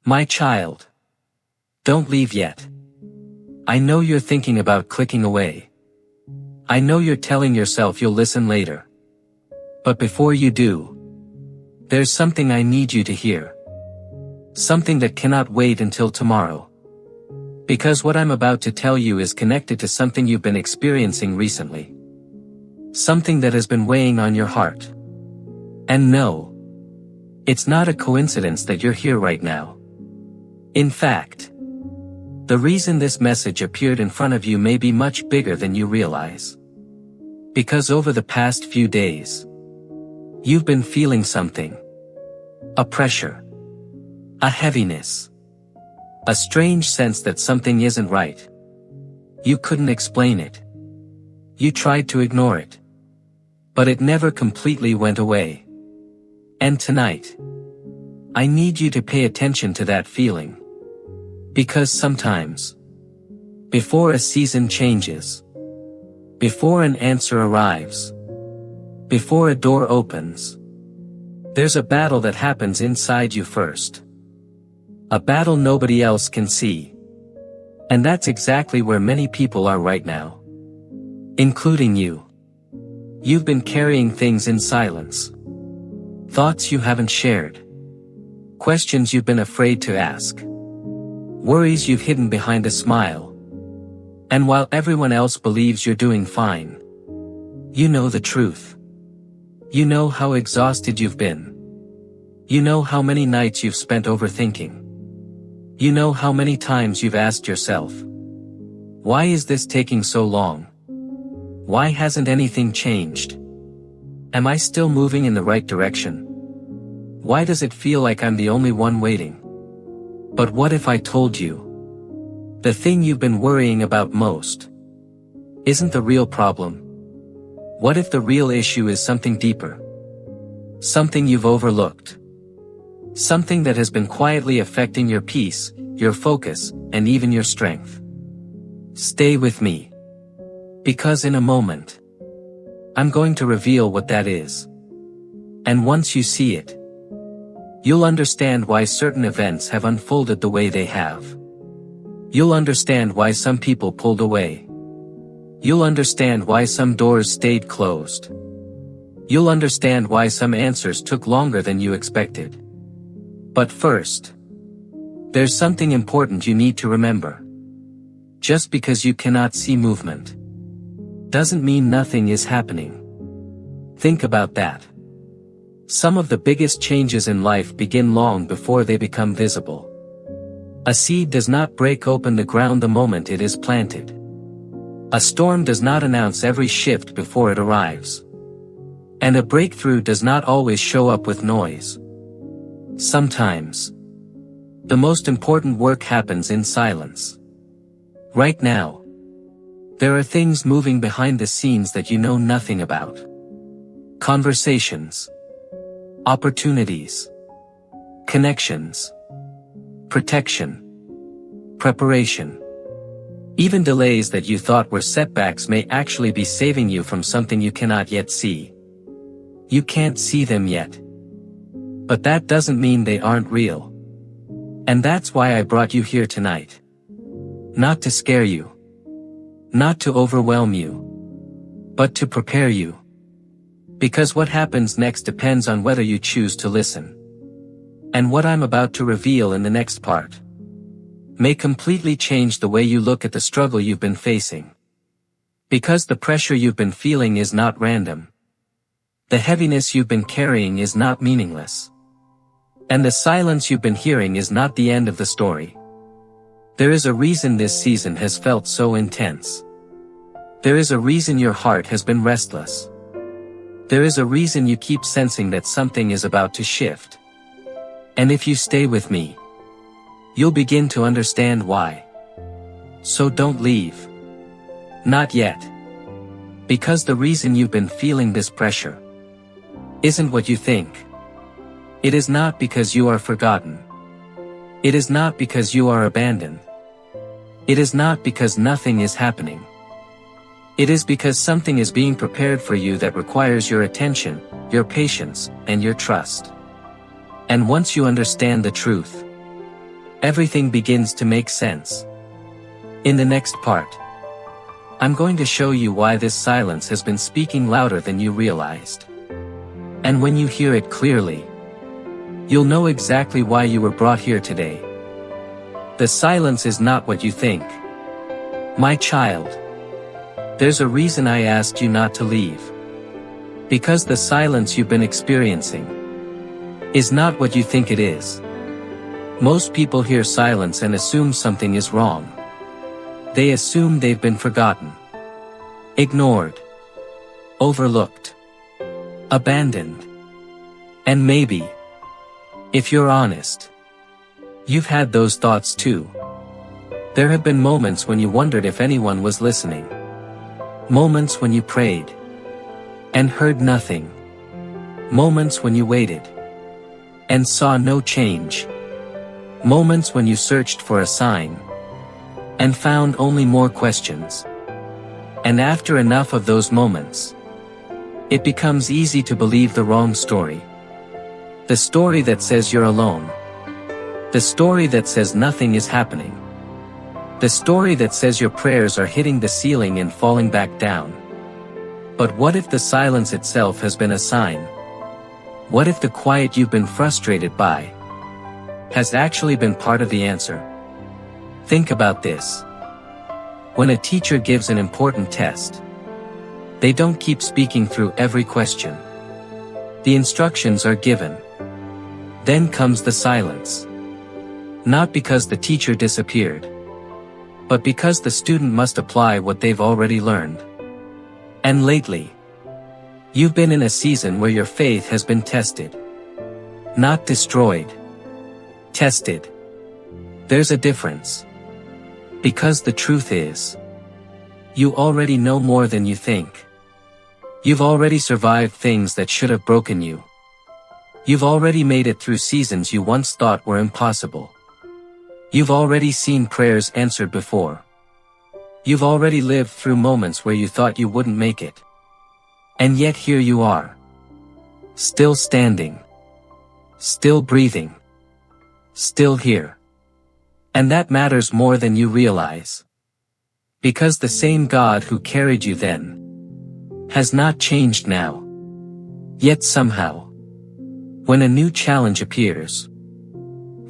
My child. Don't leave yet. I know you're thinking about clicking away. I know you're telling yourself you'll listen later. But before you do, there's something I need you to hear. Something that cannot wait until tomorrow. Because what I'm about to tell you is connected to something you've been experiencing recently. Something that has been weighing on your heart. And no, it's not a coincidence that you're here right now. In fact, the reason this message appeared in front of you may be much bigger than you realize. Because over the past few days, you've been feeling something. A pressure. A heaviness. A strange sense that something isn't right. You couldn't explain it. You tried to ignore it. But it never completely went away. And tonight, I need you to pay attention to that feeling. Because sometimes, before a season changes, before an answer arrives, before a door opens, there's a battle that happens inside you first. A battle nobody else can see. And that's exactly where many people are right now. Including you. You've been carrying things in silence. Thoughts you haven't shared. Questions you've been afraid to ask. Worries you've hidden behind a smile. And while everyone else believes you're doing fine, you know the truth. You know how exhausted you've been. You know how many nights you've spent overthinking. You know how many times you've asked yourself, why is this taking so long? Why hasn't anything changed? Am I still moving in the right direction? Why does it feel like I'm the only one waiting? But what if I told you? The thing you've been worrying about most isn't the real problem. What if the real issue is something deeper? Something you've overlooked. Something that has been quietly affecting your peace, your focus, and even your strength. Stay with me. Because in a moment, I'm going to reveal what that is. And once you see it, you'll understand why certain events have unfolded the way they have. You'll understand why some people pulled away. You'll understand why some doors stayed closed. You'll understand why some answers took longer than you expected. But first, there's something important you need to remember. Just because you cannot see movement doesn't mean nothing is happening. Think about that. Some of the biggest changes in life begin long before they become visible. A seed does not break open the ground the moment it is planted. A storm does not announce every shift before it arrives. And a breakthrough does not always show up with noise. Sometimes, the most important work happens in silence. Right now, there are things moving behind the scenes that you know nothing about. Conversations. Opportunities. Connections. Protection. Preparation. Even delays that you thought were setbacks may actually be saving you from something you cannot yet see. You can't see them yet. But that doesn't mean they aren't real. And that's why I brought you here tonight. Not to scare you. Not to overwhelm you. But to prepare you. Because what happens next depends on whether you choose to listen. And what I'm about to reveal in the next part may completely change the way you look at the struggle you've been facing. Because the pressure you've been feeling is not random. The heaviness you've been carrying is not meaningless. And the silence you've been hearing is not the end of the story. There is a reason this season has felt so intense. There is a reason your heart has been restless. There is a reason you keep sensing that something is about to shift. And if you stay with me, you'll begin to understand why. So don't leave. Not yet. Because the reason you've been feeling this pressure isn't what you think. It is not because you are forgotten. It is not because you are abandoned. It is not because nothing is happening. It is because something is being prepared for you that requires your attention, your patience, and your trust. And once you understand the truth, everything begins to make sense. In the next part, I'm going to show you why this silence has been speaking louder than you realized. And when you hear it clearly, you'll know exactly why you were brought here today. The silence is not what you think. My child, there's a reason I asked you not to leave. Because the silence you've been experiencing is not what you think it is. Most people hear silence and assume something is wrong. They assume they've been forgotten, ignored, overlooked, abandoned. And maybe, if you're honest, you've had those thoughts too. There have been moments when you wondered if anyone was listening. Moments when you prayed and heard nothing. Moments when you waited and saw no change. Moments when you searched for a sign and found only more questions. And after enough of those moments, it becomes easy to believe the wrong story. The story that says you're alone. The story that says nothing is happening. The story that says your prayers are hitting the ceiling and falling back down. But what if the silence itself has been a sign? What if the quiet you've been frustrated by has actually been part of the answer? Think about this. When a teacher gives an important test, they don't keep speaking through every question. The instructions are given. Then comes the silence. Not because the teacher disappeared, but because the student must apply what they've already learned. And lately, you've been in a season where your faith has been tested. Not destroyed. Tested. There's a difference. Because the truth is, you already know more than you think. You've already survived things that should have broken you. You've already made it through seasons you once thought were impossible. You've already seen prayers answered before. You've already lived through moments where you thought you wouldn't make it. And yet here you are. Still standing. Still breathing. Still here. And that matters more than you realize. Because the same God who carried you then has not changed now. Yet somehow, when a new challenge appears,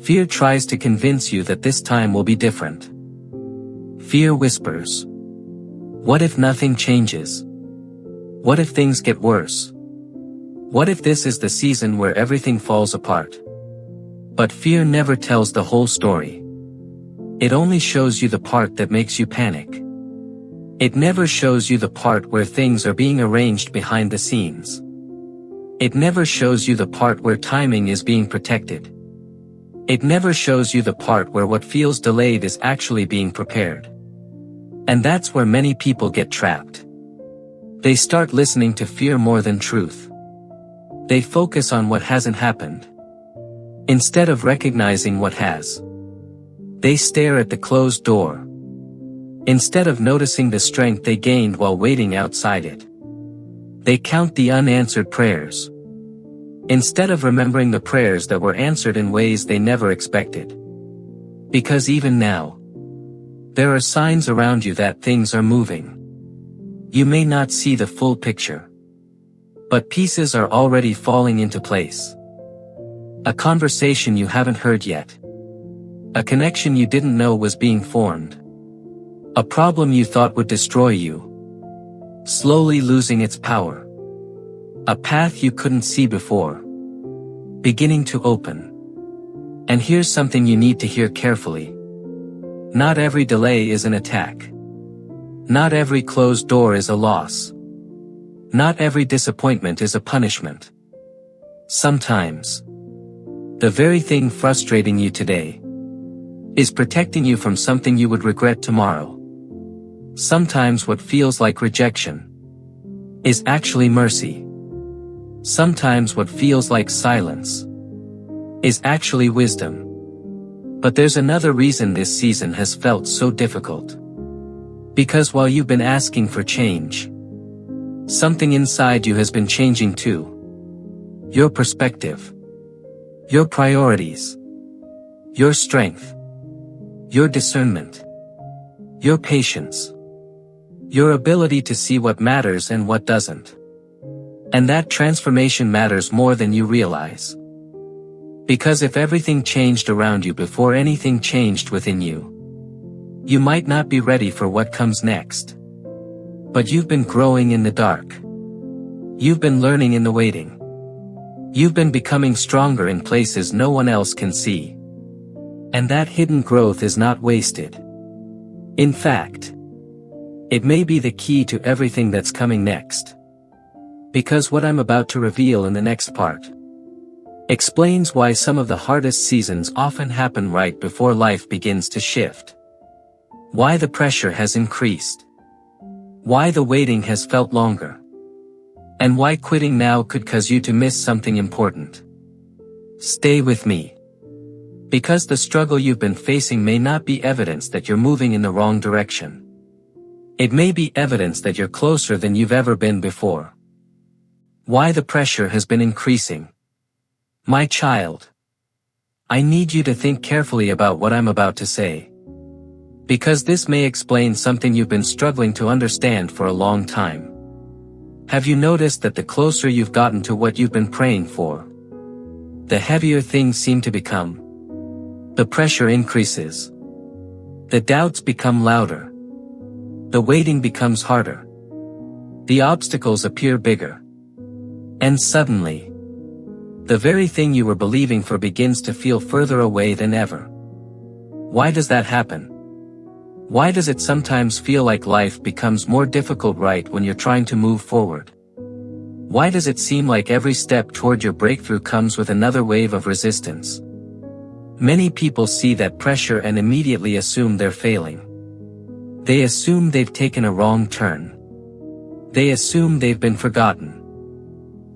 fear tries to convince you that this time will be different. Fear whispers, what if nothing changes? What if things get worse? What if this is the season where everything falls apart? But fear never tells the whole story. It only shows you the part that makes you panic. It never shows you the part where things are being arranged behind the scenes. It never shows you the part where timing is being protected. It never shows you the part where what feels delayed is actually being prepared. And that's where many people get trapped. They start listening to fear more than truth. They focus on what hasn't happened, instead of recognizing what has. They stare at the closed door, instead of noticing the strength they gained while waiting outside it. They count the unanswered prayers, instead of remembering the prayers that were answered in ways they never expected. Because even now, there are signs around you that things are moving. You may not see the full picture, but pieces are already falling into place. A conversation you haven't heard yet. A connection you didn't know was being formed. A problem you thought would destroy you, slowly losing its power. A path you couldn't see before, beginning to open. And here's something you need to hear carefully. Not every delay is an attack. Not every closed door is a loss. Not every disappointment is a punishment. Sometimes, the very thing frustrating you today is protecting you from something you would regret tomorrow. Sometimes what feels like rejection is actually mercy. Sometimes what feels like silence is actually wisdom. But there's another reason this season has felt so difficult. Because while you've been asking for change, something inside you has been changing too. Your perspective, your priorities, your strength. your discernment, your patience, your ability to see what matters and what doesn't. And that transformation matters more than you realize. Because if everything changed around you before anything changed within you, you might not be ready for what comes next. But you've been growing in the dark. You've been learning in the waiting. You've been becoming stronger in places no one else can see. And that hidden growth is not wasted. In fact, it may be the key to everything that's coming next. Because what I'm about to reveal in the next part explains why some of the hardest seasons often happen right before life begins to shift. Why the pressure has increased. Why the waiting has felt longer. And why quitting now could cause you to miss something important. Stay with me. Because the struggle you've been facing may not be evidence that you're moving in the wrong direction. It may be evidence that you're closer than you've ever been before. Why the pressure has been increasing. My child, I need you to think carefully about what I'm about to say. Because this may explain something you've been struggling to understand for a long time. Have you noticed that the closer you've gotten to what you've been praying for, the heavier things seem to become? The pressure increases. The doubts become louder. The waiting becomes harder. The obstacles appear bigger. And suddenly, the very thing you were believing for begins to feel further away than ever. Why does that happen? Why does it sometimes feel like life becomes more difficult right when you're trying to move forward? Why does it seem like every step toward your breakthrough comes with another wave of resistance? Many people see that pressure and immediately assume they're failing. They assume they've taken a wrong turn. They assume they've been forgotten.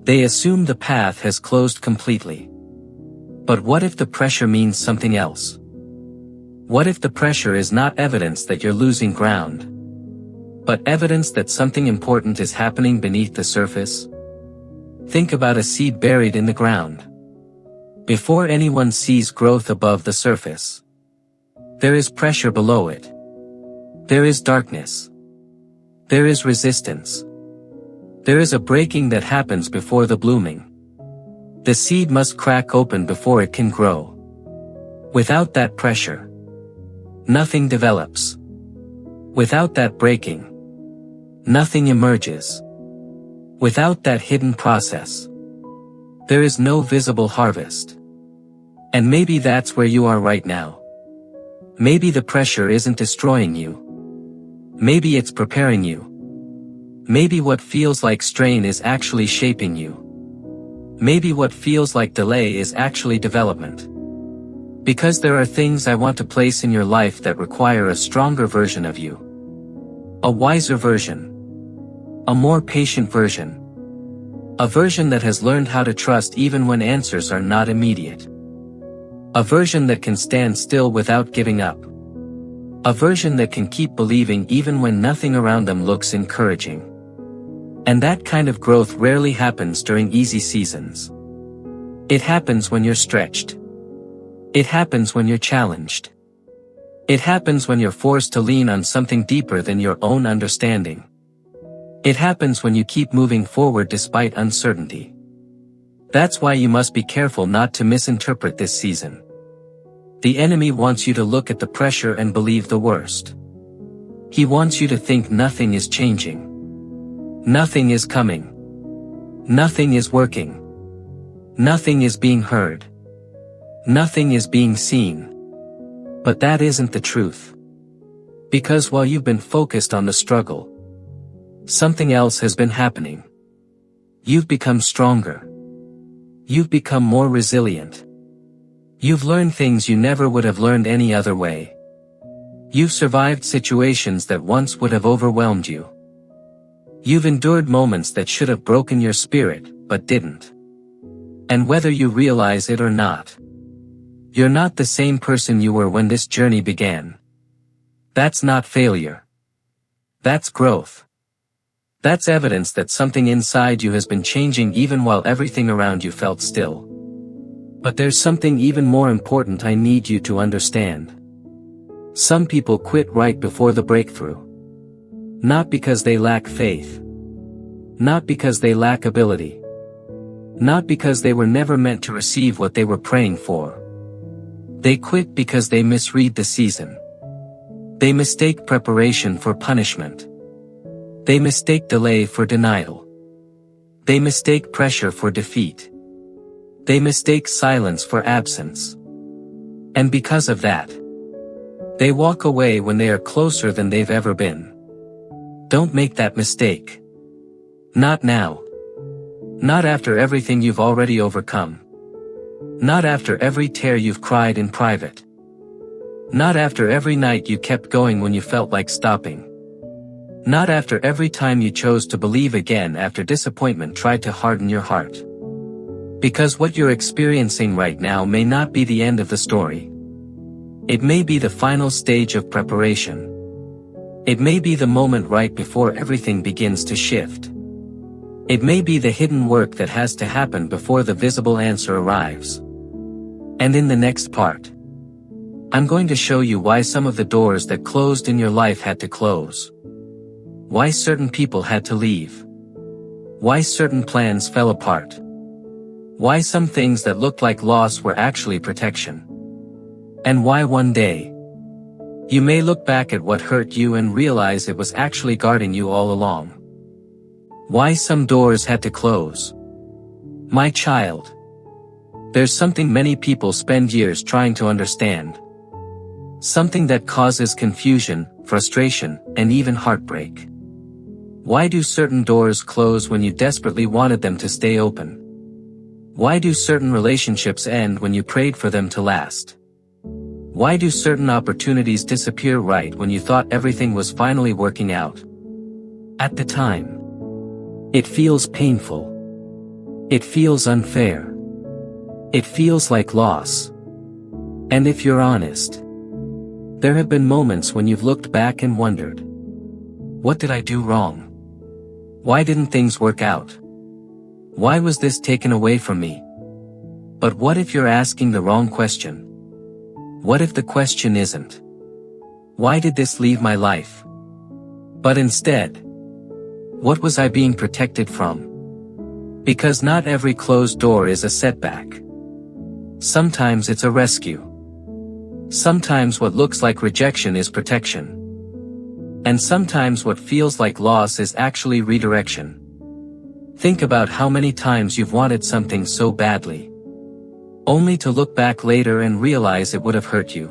They assume the path has closed completely. But what if the pressure means something else? What if the pressure is not evidence that you're losing ground, but evidence that something important is happening beneath the surface? Think about a seed buried in the ground. Before anyone sees growth above the surface, there is pressure below it. There is darkness. There is resistance. There is a breaking that happens before the blooming. The seed must crack open before it can grow. Without that pressure, nothing develops. Without that breaking, nothing emerges. Without that hidden process, there is no visible harvest. And maybe that's where you are right now. Maybe the pressure isn't destroying you. Maybe it's preparing you. Maybe what feels like strain is actually shaping you. Maybe what feels like delay is actually development. Because there are things I want to place in your life that require a stronger version of you. A wiser version. A more patient version. A version that has learned how to trust even when answers are not immediate. A version that can stand still without giving up. A version that can keep believing even when nothing around them looks encouraging. And that kind of growth rarely happens during easy seasons. It happens when you're stretched. It happens when you're challenged. It happens when you're forced to lean on something deeper than your own understanding. It happens when you keep moving forward despite uncertainty. That's why you must be careful not to misinterpret this season. The enemy wants you to look at the pressure and believe the worst. He wants you to think nothing is changing. Nothing is coming. Nothing is working. Nothing is being heard. Nothing is being seen. But that isn't the truth. Because while you've been focused on the struggle, something else has been happening. You've become stronger. You've become more resilient. You've learned things you never would have learned any other way. You've survived situations that once would have overwhelmed you. You've endured moments that should have broken your spirit, but didn't. And whether you realize it or not, you're not the same person you were when this journey began. That's not failure. That's growth. That's evidence that something inside you has been changing even while everything around you felt still. But there's something even more important I need you to understand. Some people quit right before the breakthrough. Not because they lack faith. Not because they lack ability. Not because they were never meant to receive what they were praying for. They quit because they misread the season. They mistake preparation for punishment. They mistake delay for denial. They mistake pressure for defeat. They mistake silence for absence. And because of that, they walk away when they are closer than they've ever been. Don't make that mistake. Not now. Not after everything you've already overcome. Not after every tear you've cried in private. Not after every night you kept going when you felt like stopping. Not after every time you chose to believe again after disappointment tried to harden your heart. Because what you're experiencing right now may not be the end of the story. It may be the final stage of preparation. It may be the moment right before everything begins to shift. It may be the hidden work that has to happen before the visible answer arrives. And in the next part, I'm going to show you why some of the doors that closed in your life had to close. Why certain people had to leave. Why certain plans fell apart. Why some things that looked like loss were actually protection. And why one day, you may look back at what hurt you and realize it was actually guarding you all along. Why some doors had to close. My child, there's something many people spend years trying to understand. Something that causes confusion, frustration, and even heartbreak. Why do certain doors close when you desperately wanted them to stay open? Why do certain relationships end when you prayed for them to last? Why do certain opportunities disappear right when you thought everything was finally working out? At the time, it feels painful. It feels unfair. It feels like loss. And if you're honest, there have been moments when you've looked back and wondered, what did I do wrong? Why didn't things work out? Why was this taken away from me? But what if you're asking the wrong question? What if the question isn't, why did this leave my life? But instead, what was I being protected from? Because not every closed door is a setback. Sometimes it's a rescue. Sometimes what looks like rejection is protection. And sometimes what feels like loss is actually redirection. Think about how many times you've wanted something so badly, only to look back later and realize it would have hurt you.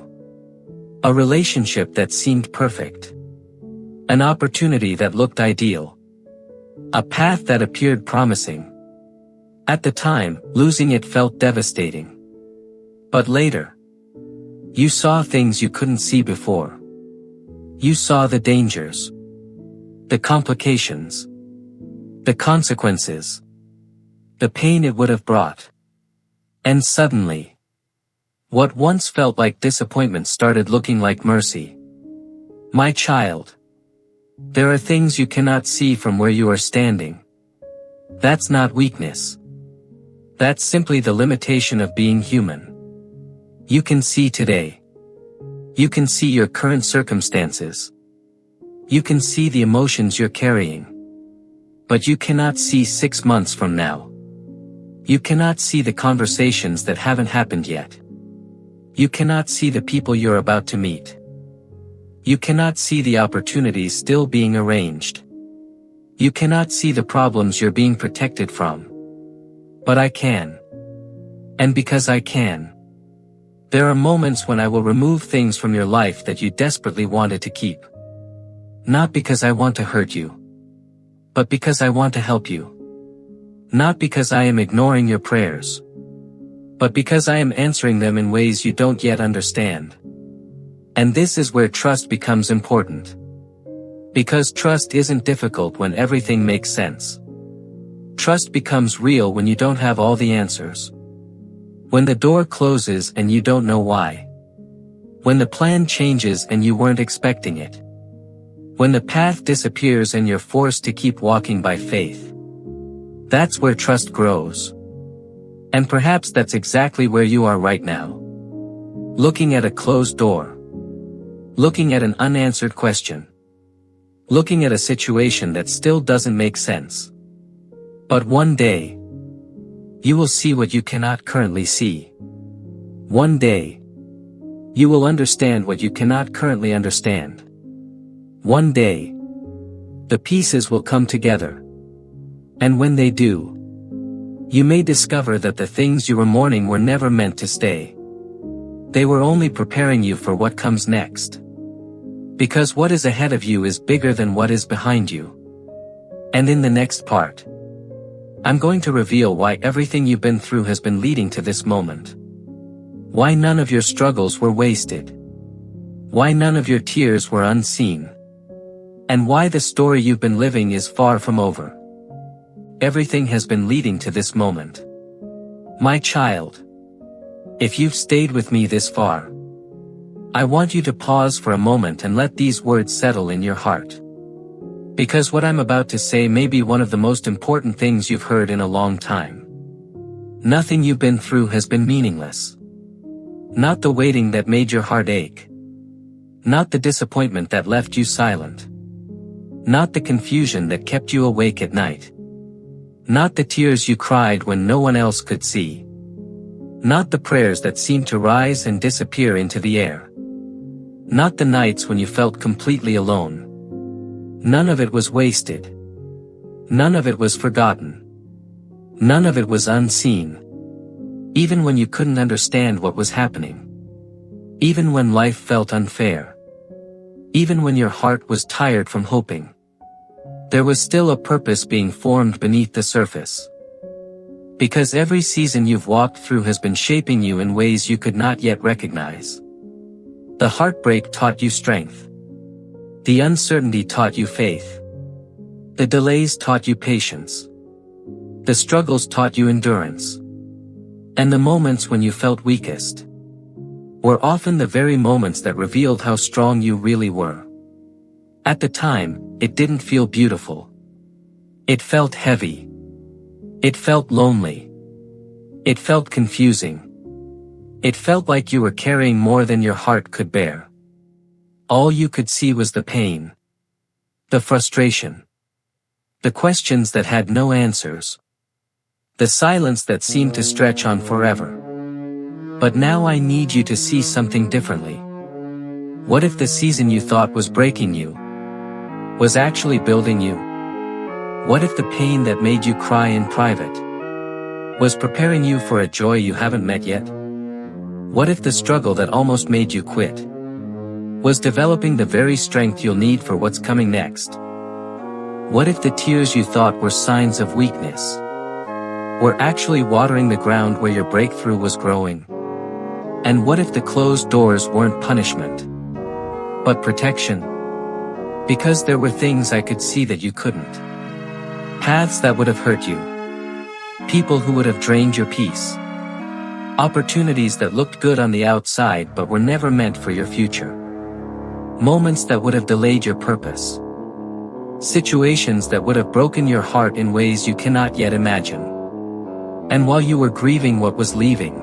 A relationship that seemed perfect. An opportunity that looked ideal. A path that appeared promising. At the time, losing it felt devastating. But later, you saw things you couldn't see before. You saw the dangers, the complications, the consequences, the pain it would have brought. And suddenly, what once felt like disappointment started looking like mercy. My child, there are things you cannot see from where you are standing. That's not weakness. That's simply the limitation of being human. You can see today. You can see your current circumstances. You can see the emotions you're carrying. But you cannot see 6 months from now. You cannot see the conversations that haven't happened yet. You cannot see the people you're about to meet. You cannot see the opportunities still being arranged. You cannot see the problems you're being protected from. But I can. And because I can, there are moments when I will remove things from your life that you desperately wanted to keep. Not because I want to hurt you, but because I want to help you. Not because I am ignoring your prayers, but because I am answering them in ways you don't yet understand. And this is where trust becomes important. Because trust isn't difficult when everything makes sense. Trust becomes real when you don't have all the answers. When the door closes and you don't know why. When the plan changes and you weren't expecting it. When the path disappears and you're forced to keep walking by faith. That's where trust grows. And perhaps that's exactly where you are right now. Looking at a closed door. looking at an unanswered question, looking at a situation that still doesn't make sense. But one day, you will see what you cannot currently see. One day, you will understand what you cannot currently understand. One day, the pieces will come together. And when they do, you may discover that the things you were mourning were never meant to stay. They were only preparing you for what comes next. Because what is ahead of you is bigger than what is behind you. And in the next part, I'm going to reveal why everything you've been through has been leading to this moment. Why none of your struggles were wasted. Why none of your tears were unseen. And why the story you've been living is far from over. Everything has been leading to this moment. My child, if you've stayed with me this far, I want you to pause for a moment and let these words settle in your heart. Because what I'm about to say may be one of the most important things you've heard in a long time. Nothing you've been through has been meaningless. Not the waiting that made your heart ache. Not the disappointment that left you silent. Not the confusion that kept you awake at night. Not the tears you cried when no one else could see. Not the prayers that seemed to rise and disappear into the air. Not the nights when you felt completely alone. None of it was wasted. None of it was forgotten. None of it was unseen. Even when you couldn't understand what was happening. Even when life felt unfair. Even when your heart was tired from hoping. There was still a purpose being formed beneath the surface. Because every season you've walked through has been shaping you in ways you could not yet recognize. The heartbreak taught you strength. The uncertainty taught you faith. The delays taught you patience. The struggles taught you endurance. And the moments when you felt weakest were often the very moments that revealed how strong you really were. At the time, it didn't feel beautiful. It felt heavy. It felt lonely. It felt confusing. It felt like you were carrying more than your heart could bear. All you could see was the pain, the frustration, the questions that had no answers, the silence that seemed to stretch on forever. But now I need you to see something differently. What if the season you thought was breaking you was actually building you? What if the pain that made you cry in private was preparing you for a joy you haven't met yet? What if the struggle that almost made you quit was developing the very strength you'll need for what's coming next? What if the tears you thought were signs of weakness were actually watering the ground where your breakthrough was growing? And what if the closed doors weren't punishment, but protection? Because there were things I could see that you couldn't. Paths that would have hurt you. People who would have drained your peace. Opportunities that looked good on the outside but were never meant for your future. Moments that would have delayed your purpose. Situations that would have broken your heart in ways you cannot yet imagine. And while you were grieving what was leaving,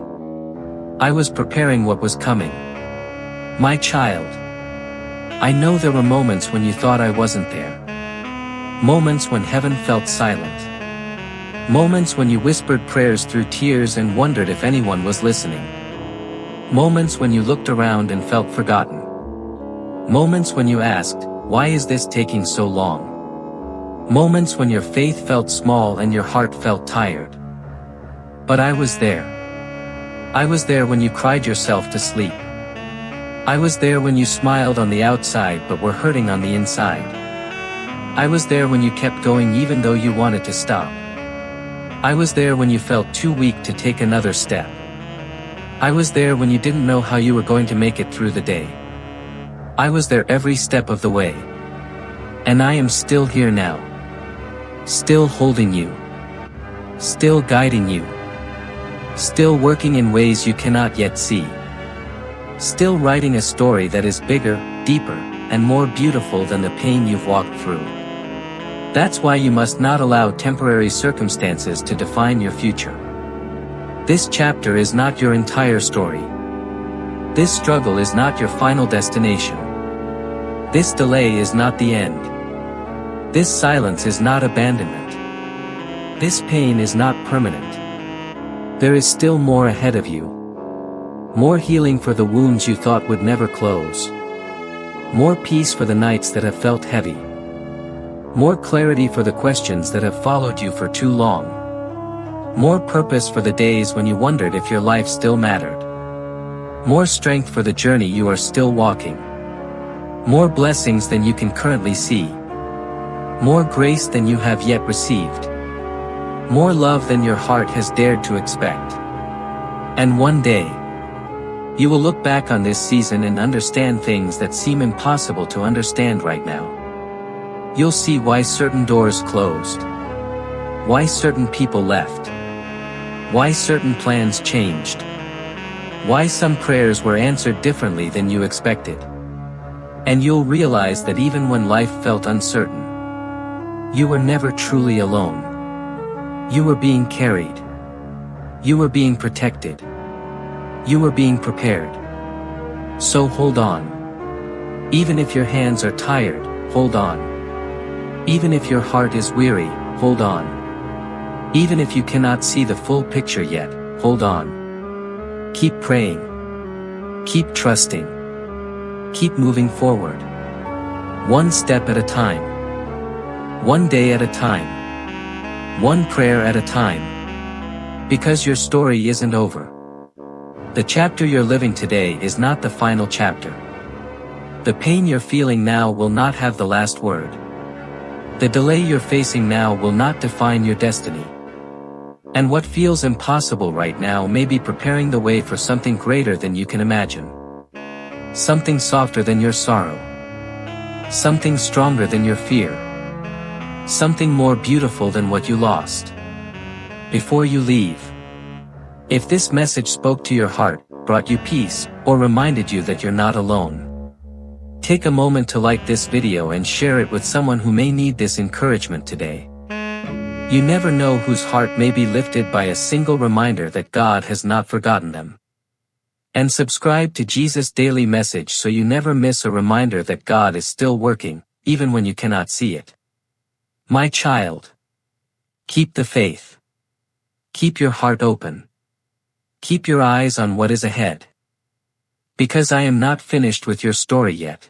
I was preparing what was coming. My child, I know there were moments when you thought I wasn't there. Moments when heaven felt silent. Moments when you whispered prayers through tears and wondered if anyone was listening. Moments when you looked around and felt forgotten. Moments when you asked, why is this taking so long? Moments when your faith felt small and your heart felt tired. But I was there. I was there when you cried yourself to sleep. I was there when you smiled on the outside but were hurting on the inside. I was there when you kept going even though you wanted to stop. I was there when you felt too weak to take another step. I was there when you didn't know how you were going to make it through the day. I was there every step of the way. And I am still here now. Still holding you. Still guiding you. Still working in ways you cannot yet see. Still writing a story that is bigger, deeper, and more beautiful than the pain you've walked through. That's why you must not allow temporary circumstances to define your future. This chapter is not your entire story. This struggle is not your final destination. This delay is not the end. This silence is not abandonment. This pain is not permanent. There is still more ahead of you. More healing for the wounds you thought would never close. More peace for the nights that have felt heavy. More clarity for the questions that have followed you for too long. More purpose for the days when you wondered if your life still mattered. More strength for the journey you are still walking. More blessings than you can currently see. More grace than you have yet received. More love than your heart has dared to expect. And one day, you will look back on this season and understand things that seem impossible to understand right now. You'll see why certain doors closed. Why certain people left. Why certain plans changed. Why some prayers were answered differently than you expected. And you'll realize that even when life felt uncertain, you were never truly alone. You were being carried. You were being protected. You were being prepared. So hold on. Even if your hands are tired, hold on. Even if your heart is weary, hold on. Even if you cannot see the full picture yet, hold on. Keep praying. Keep trusting. Keep moving forward. One step at a time. One day at a time. One prayer at a time. Because your story isn't over. The chapter you're living today is not the final chapter. The pain you're feeling now will not have the last word. The delay you're facing now will not define your destiny. And what feels impossible right now may be preparing the way for something greater than you can imagine. Something softer than your sorrow. Something stronger than your fear. Something more beautiful than what you lost. Before you leave, if this message spoke to your heart, brought you peace, or reminded you that you're not alone, take a moment to like this video and share it with someone who may need this encouragement today. You never know whose heart may be lifted by a single reminder that God has not forgotten them. And subscribe to Jesus' Daily Message so you never miss a reminder that God is still working, even when you cannot see it. My child, keep the faith. Keep your heart open. Keep your eyes on what is ahead. Because I am not finished with your story yet.